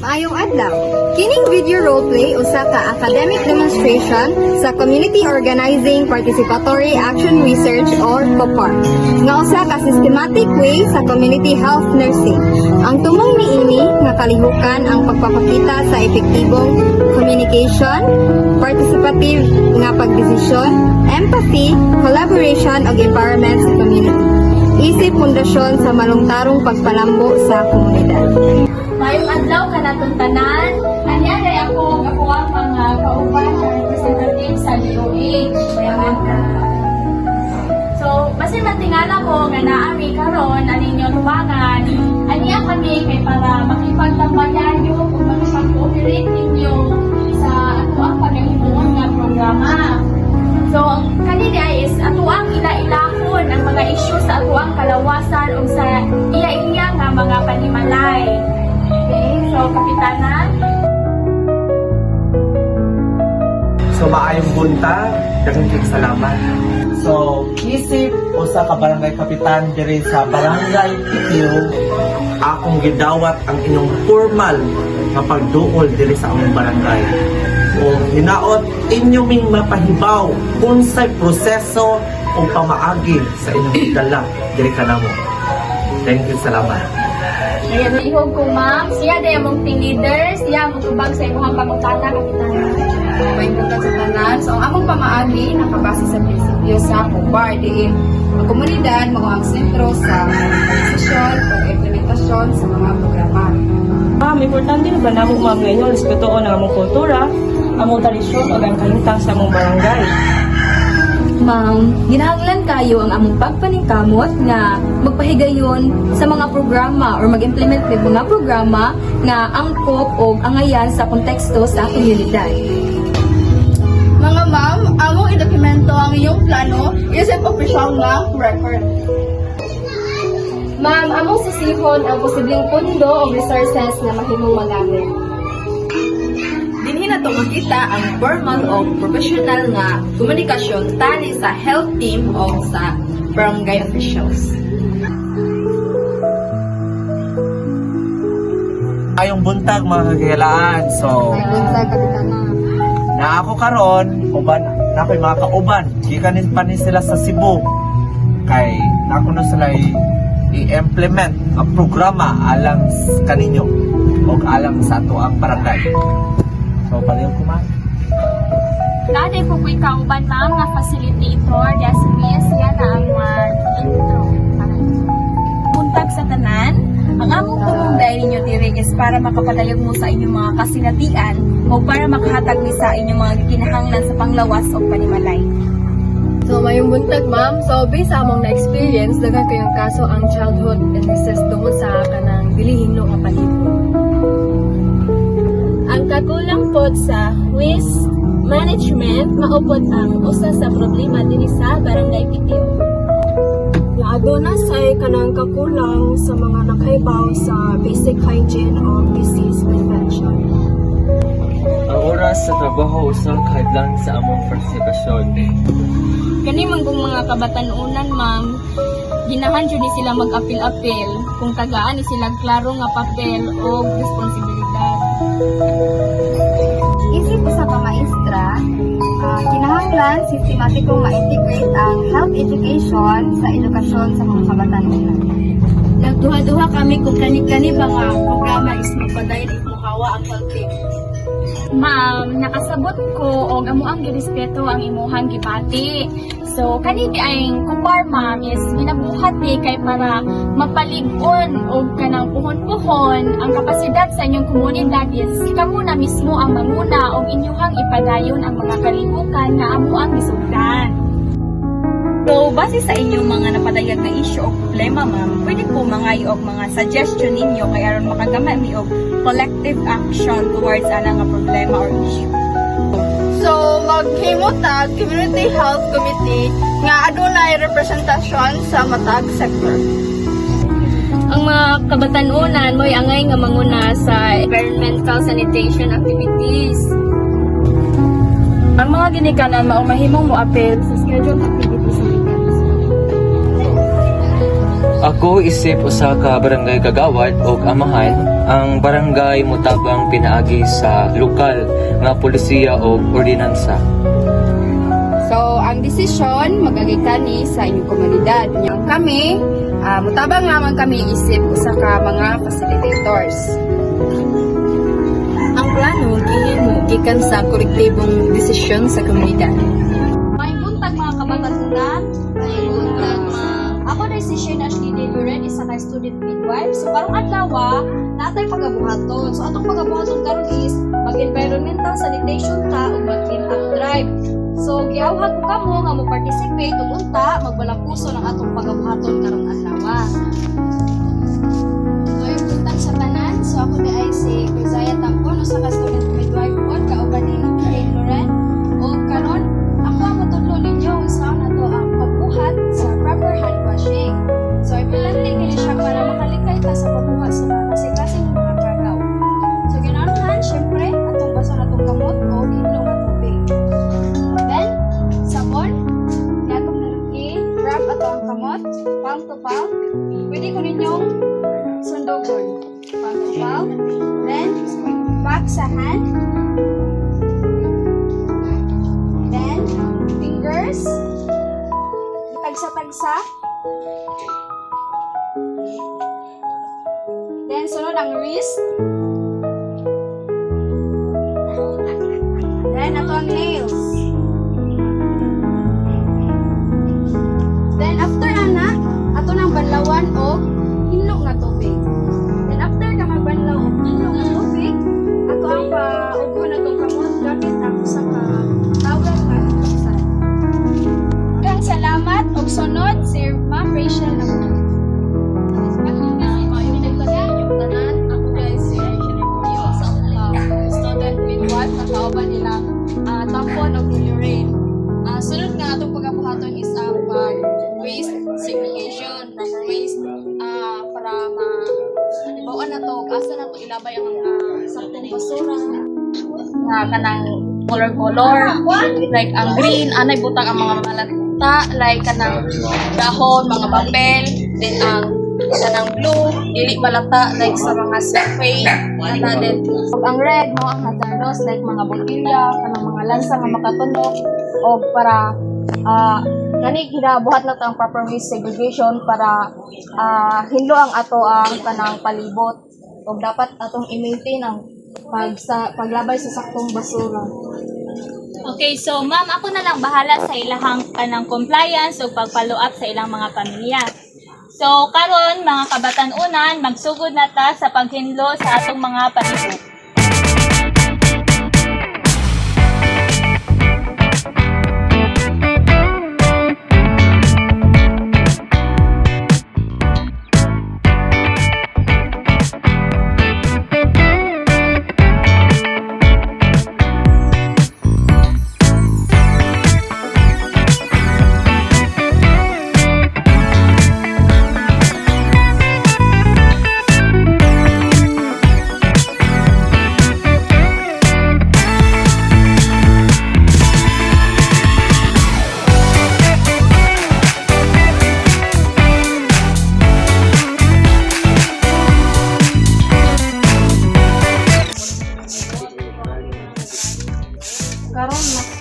Maayong adlaw. Kining video roleplay usa ka academic demonstration sa Community Organizing Participatory Action Research or COPAR nga usa ka systematic way sa community health nursing. Ang tumong niini nga kalihukan ang pagpapakita sa epektibong communication, participative nga pagdesisyon, empathy, collaboration ug empowerment sa community. Isip pundasyon sa malungtarong pagpalambo sa komunidad. Mayong adlaw ka natong tanan. Anya day ako ang mga kauban na representative sa DOH. Mayaman ka. So, basin matingala ko nga naami karon aninyo tubangan. Anya kami kay para makipagtambayan yo kung makipag-cooperate ninyo sa ato ang paghimuon nga programa. So, ang kanina is ato ang ila-ilahon ang mga issue sa ato ang kalawasan o sa iya-iya nga mga panimalay. Okay, so Kapitana. So maayong buntag, daghang salamat. So isip usa ka barangay kapitan diri sa barangay Itiyo, akong gidawat ang inyong formal nga pagduol diri sa among barangay. O hinaot inyo ming mapahibaw unsay proseso o pamaagi sa inyong dala diri kanamo. Thank you, salamat. Ayan, ihog ko ma'am. Siya day among team leader. Siya among tubag sa imong pangutana, Kapitana. May bukas sa tanan. So, ang among pamaagi nakabase sa prinsipyo sa COPAR. Diin, ang komunidad mao ang sentro sa organisasyon o implementasyon sa mga programa. Importante na ba namo ma'am ngayon respetuon ang among kultura, among tradisyon ug ang kahimtang sa among barangay. Ma'am, ginahanglan kayo ang among pagpaningkamot nga magpahigayon sa mga programa or mag-implement ng mga programa nga angkop o angayan sa konteksto sa komunidad. Mga ma'am, among idokumento ang iyong plano isip opisyal nga record. Ma'am, among susihon ang posibleng pundo o resources na mahimong magamit. Dinhi na to makita ang formal o professional nga komunikasyon tali sa health team o sa barangay officials. Ayong buntag mga kagilaan. So Maayong Kapitana. na ako karon uban na ako'y mga kauban gikan pa ni sila sa Cebu kay nako na sila i-implement ang programa alang kaninyo o alang sa ato ang barangay. So paliw ko man. Naday po ko'y kauban ma'am nga facilitator. Yes, siya na ang intro. Buntag sa tanan, ang among tumong dahil ninyo diri is para makapadayag mo sa inyong mga kasinatian o para makahatag ni sa inyong mga kinahanglan sa panglawas o panimalay. So, mayong buntag, ma'am. So, based sa among na-experience, daghang kayong kaso ang childhood illnesses tungkol sa kanang bilihino nga palibot. Ang kakulang pod sa waste management maupod ang usa sa problema dinhi sa barangay Itiyo. Aduna say kanang kakulang sa mga nakaibaw sa basic hygiene o disease prevention. Ang oras sa trabaho usa ka hadlang sa among partisipasyon. Kani man kung mga kabatanunan ma'am, ginahan jud ni sila mag-apil-apil kung tagaan ni sila klaro nga papel o responsibilidad. Isip usa ka maestra, kinahanglan sistematikong ma-integrate ang health education sa edukasyon sa mga kabatanunan. Nagduha-duha kami kung kani-kani ba nga programa is magpadayon imuhawa ang health team. Ma'am, nakasabot ko og amo ang girespeto ang imuhang gibati. So, kanini ay COPAR ma'am is ginabuhat ni kay para mapalig-on o kanang puhon-puhon ang kapasidad sa inyong komunidad is kamo na mismo ang manguna o inyuhang ipadayon ang mga kalihukan nga amo ang gisugdan. So, base sa inyong mga napadayag na issue o problema, ma'am, pwede po mangayo og mga suggestion ninyo kay aron makagama mi og collective action towards ana nga problema or issue. So, maghimutag Community Health Committee nga adunay representasyon sa matag sector. Ang mga kabatanunan mo'y angay nga manguna sa environmental sanitation activities. Ang mga ginikanan mao mahimong moapil sa scheduled activities sa weekends. Ako isip usa ka barangay kagawad o amahan ang barangay mutabang pinaagi sa lokal nga polisiya o ordinansa. So, ang desisyon magagikan ni sa inyong komunidad. Yang kami, mutabang naman kami isip usa ka mga facilitators. Ang plano gihimo gikan sa kolektibong desisyon sa komunidad. May buntag mga kabatanunan. May buntag ako na si Shane Ashley Deluren, isa ka student midwife. So karong adlaw, natay pagabuhaton. So atong pagabuhaton karon is mag-environmental sanitation ta ug mag-clean up drive. So giawhag ko kamo nga mo participate ug unta magbalang puso ng atong pagabuhaton karong adlaw. So yung buntag sa tanan, so ako di ay si Crisaya Tampon, usa ka student midwife pod kauban ni Deluren. O karon ako ang matudlo ninyo usaon nato ang pagbuhat sa proper hand washing. So importante kini siya para makalikay ta sa pagbuhat sa mga kasi mga kagaw. So ganahan syempre atong basa natong kamot o hinlo nga tubig. Then sabon, atong i-wrap ato ang kamot palm to palm. Pwede ko ninyong sundugon palm to palm. Then back sa hand. Then fingers tagsa-tagsa. Then sunod ang wrist. Then ato ang nails. Then after ana, ato nang banlawan og hinlo nga tubig. Then after ka magbanlaw og hinlo nga tubig, ato ang paugo na itong kamot gamit ang usa ka towel nga hinuksan. Kang salamat og sunod si Ma'am Rachel naman. Student midwife na kauban nila tampon o urine. Sunod nga atong pagkabuhaton is ang waste segregation, proper waste para ibawaan na to, asa na to ilabay ang mga saktong basura nga kanang color like ang green anay butang ang mga malata like kanang dahon, mga papel, then ang kanang blue dili malata like sa mga survey ana din. Ang red mo ang hazardous like mga botilya kanang mga lansa nga makatunog o para gani ginabuhat na ang proper waste segregation para hinlo ang ato ang kanang palibot o dapat atong i-maintain ang paglabay sa saktong basura. Okay, so ma'am, ako na lang bahala sa ilahang kanang compliance o pag-follow up sa ilang mga pamilya. So, karon mga kabatan-unan, magsugod na ta sa paghinlo sa atong mga palibot.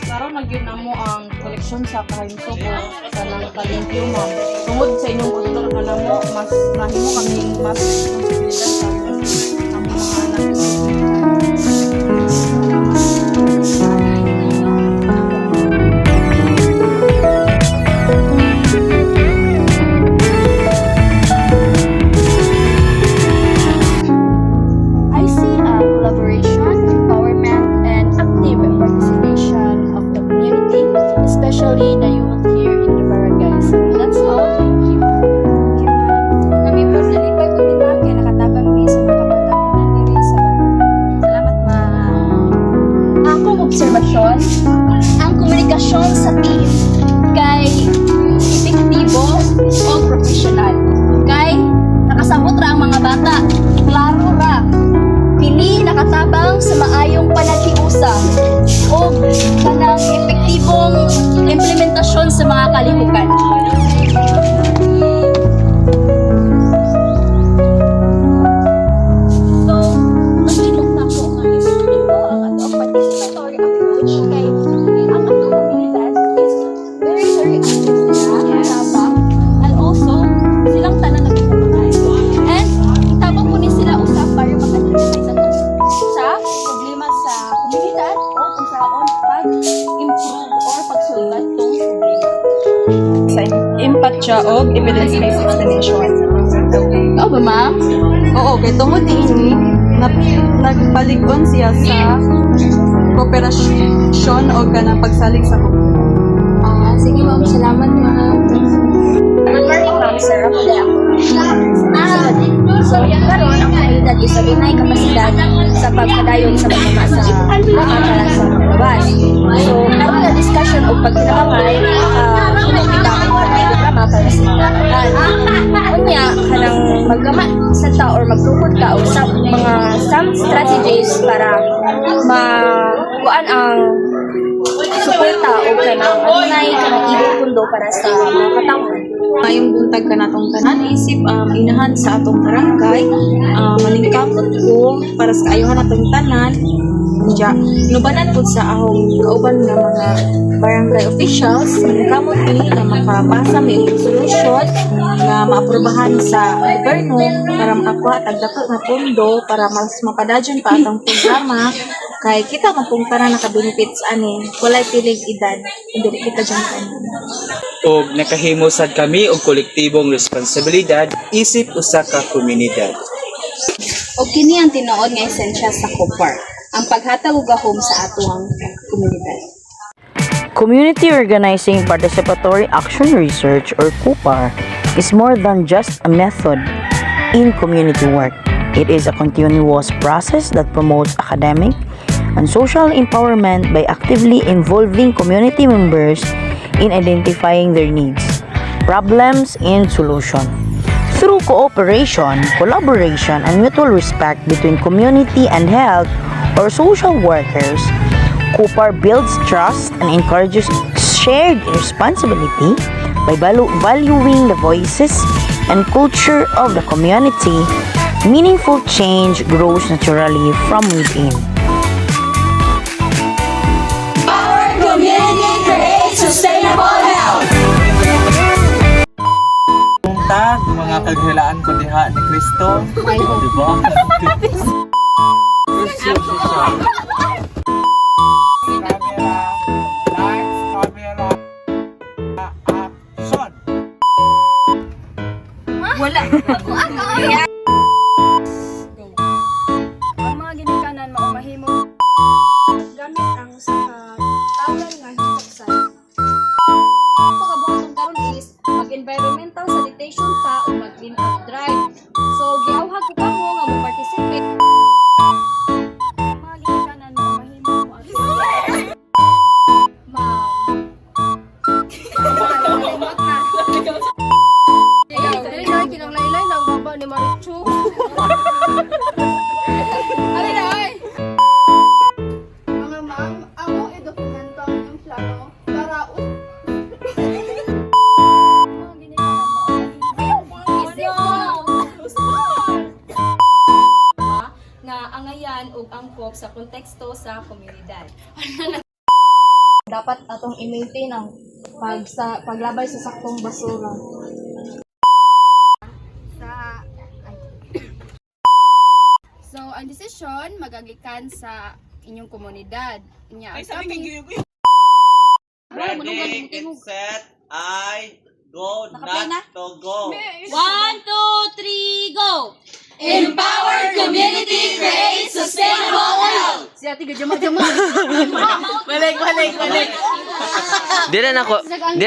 Karon nagyud namo ang koleksyon sa kahimsog o kanang kalimpyo ma'am. Tungod sa inyong doktor nga namo mas mahimo kami mas responsibilidad sa ang mga anak. I see a collaboration, empowerment, and active participation of the community, especially the youth here in the barangays. That's all. Thank you. Kami po nalipay ko din ma'am kaya nakatabang evidence-based explanation. Oo ba, ma'am? Oo, kay tungod ni nagpalig-on siya sa kooperasyon o kanang pagsalig sa Sige ma'am, salamat ma'am. Good morning ma'am, sir. Ako din ako. So, karon ang komunidad is sa dunay kapasidad sa pagpadayon sa mga sa programa para sa labas. So, karon na discussion o pagkinamangay kung kita ang programa para sa mga unya kanang maggama sa ta or magtukod ka o sa mga some strategies para makuan ang suporta o kanang anay kanang ibang pundo para sa mga katawhan. Ngayong buntag ka natong tanan isip inahan sa atong barangay maningkamot ko para sa kaayuhan natong tanan ja nubanan pud sa ahong kauban nga mga barangay officials maningkamot ni na makapasa may solusyon nga maaprubahan sa gobyerno para makakuha tagdako nga pondo para mas mapadadyon pa atong programa kay kita man pong tanan naka-benefits ani walay piling edad dili kita dyan tanan. Og nakahimo sad kami og kolektibong responsibilidad isip usa ka komunidad. O kini ang tinuod nga esensya sa COPAR, ang paghatag og gahom sa atong komunidad. Community Organizing Participatory Action Research or COPAR is more than just a method in community work. It is a continuous process that promotes academic and social empowerment by actively involving community members in identifying their needs, problems, and solutions. Through cooperation, collaboration, and mutual respect between community and health or social workers, COPAR builds trust and encourages shared responsibility by valuing the voices and culture of the community. Meaningful change grows naturally from within. Tag, mga kaghilaan ko diha ni Kristo. Di ba? Camera, lights, camera, action! Ang mga ginikanan maumahimo gamit ang usa ka tawag nga hitoksan. Pagkabuhaton karon is mag-environmental sanitation ta o mag-clean up drive. So giawhag ko kamo nga mo-participate. Mga ginikanan maumahimo mo ang Dili na kinanglaylay ng baba ni Marichu. Ali na ay. Mga ma'am, ako i-dokumento ang inyong plano para Mga ginikanan nga angayan ug angkop sa konteksto sa komunidad. Dapat atong i-maintain ang paglabay sa saktong basura. So, ang desisyon magagikan sa inyong komunidad. Inya, Ready, get set, I, go, not to go. 1, 2, 3, go! Empower community, create sustainable health! Balik. Di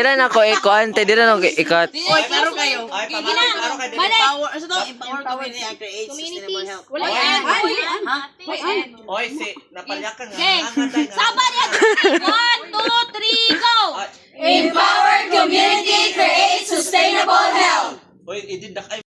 rin ako ikuante, di rin ako ikat. Ay, paro kayo. Power community and create sustainable health. Wala Oy, napalyakan nga. Okay. Sabar yan! 1, 2, 3, go! Ay. Empower community, create sustainable health! Oy, idindak ay